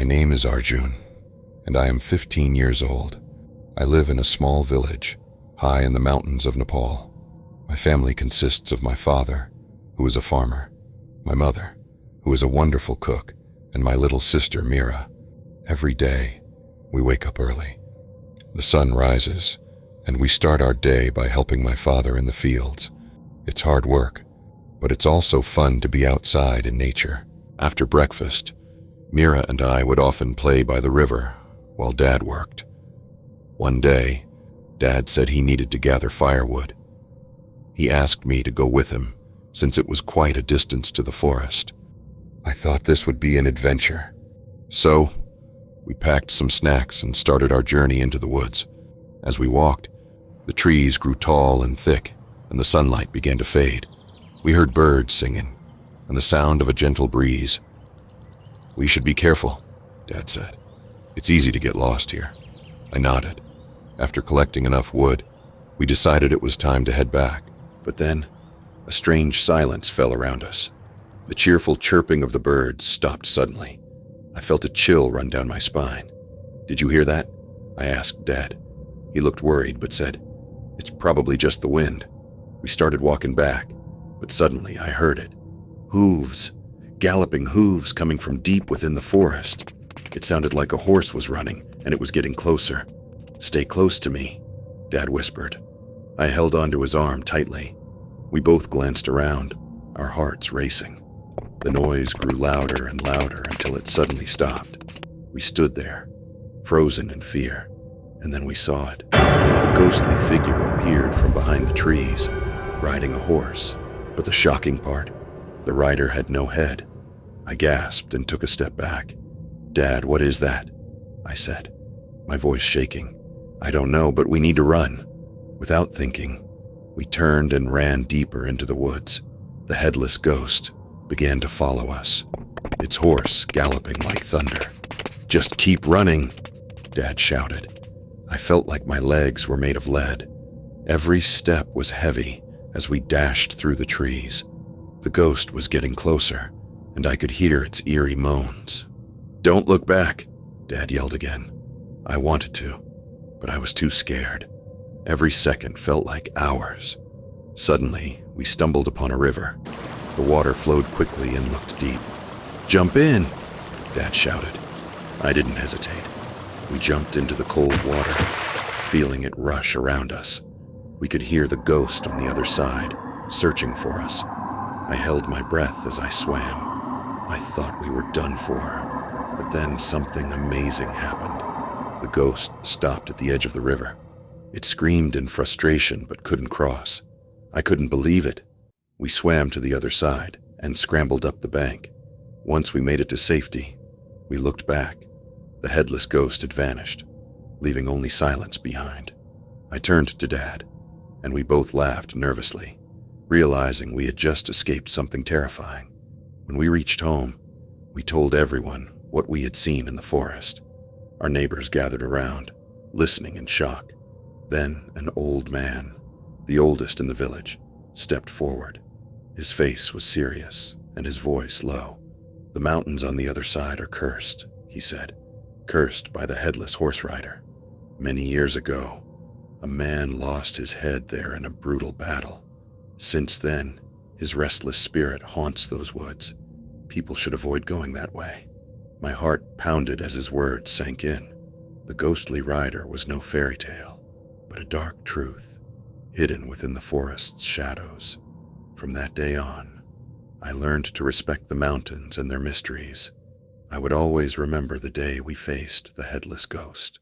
name is Arjun, and I am 15 years old. I live in a small village, high in the mountains of Nepal. My family consists of my father, who is a farmer, my mother, who is a wonderful cook, and my little sister, Mira. Every day, we wake up early. The sun rises, and we start our day by helping my father in the fields. It's hard work, but it's also fun to be outside in nature. After breakfast, Mira and I would often play by the river while Dad worked. One day, Dad said he needed to gather firewood. He asked me to go with him, since it was quite a distance to the forest. I thought this would be an adventure. So, we packed some snacks and started our journey into the woods. As we walked, the trees grew tall and thick, and the sunlight began to fade. We heard birds singing, and the sound of a gentle breeze. "We should be careful," Dad said. "It's easy to get lost here." I nodded. After collecting enough wood, we decided it was time to head back. But then, a strange silence fell around us. The cheerful chirping of the birds stopped suddenly. I felt a chill run down my spine. "Did you hear that?" I asked Dad. He looked worried but said, "It's probably just the wind." We started walking back, but suddenly I heard it. Hooves, galloping hooves coming from deep within the forest. It sounded like a horse was running, and it was getting closer. "Stay close to me," Dad whispered. I held onto his arm tightly. We both glanced around, our hearts racing. The noise grew louder and louder until it suddenly stopped. We stood there, frozen in fear, and then we saw it. A ghostly figure appeared from behind the trees, riding a horse. But the shocking part, the rider had no head. I gasped and took a step back. "Dad, what is that?" I said, my voice shaking. "I don't know, but we need to run." Without thinking, we turned and ran deeper into the woods. The headless ghost began to follow us, its horse galloping like thunder. "Just keep running," Dad shouted. I felt like my legs were made of lead. Every step was heavy as we dashed through the trees. The ghost was getting closer, and I could hear its eerie moans. "Don't look back," Dad yelled again. I wanted to, but I was too scared. Every second felt like hours. Suddenly, we stumbled upon a river. The water flowed quickly and looked deep. "Jump in," Dad shouted. I didn't hesitate. We jumped into the cold water, feeling it rush around us. We could hear the ghost on the other side, searching for us. I held my breath as I swam. I thought we were done for, but then something amazing happened. The ghost stopped at the edge of the river. It screamed in frustration but couldn't cross. I couldn't believe it. We swam to the other side and scrambled up the bank. Once we made it to safety, we looked back. The headless ghost had vanished, leaving only silence behind. I turned to Dad, and we both laughed nervously, realizing we had just escaped something terrifying. When we reached home, we told everyone what we had seen in the forest. Our neighbors gathered around, listening in shock. Then an old man, the oldest in the village, stepped forward. His face was serious and his voice low. "The mountains on the other side are cursed," he said. "Cursed by the headless horse rider. Many years ago, a man lost his head there in a brutal battle. Since then, his restless spirit haunts those woods. People should avoid going that way." My heart pounded as his words sank in. The ghostly rider was no fairy tale, but a dark truth, hidden within the forest's shadows. From that day on, I learned to respect the mountains and their mysteries. I would always remember the day we faced the headless ghost.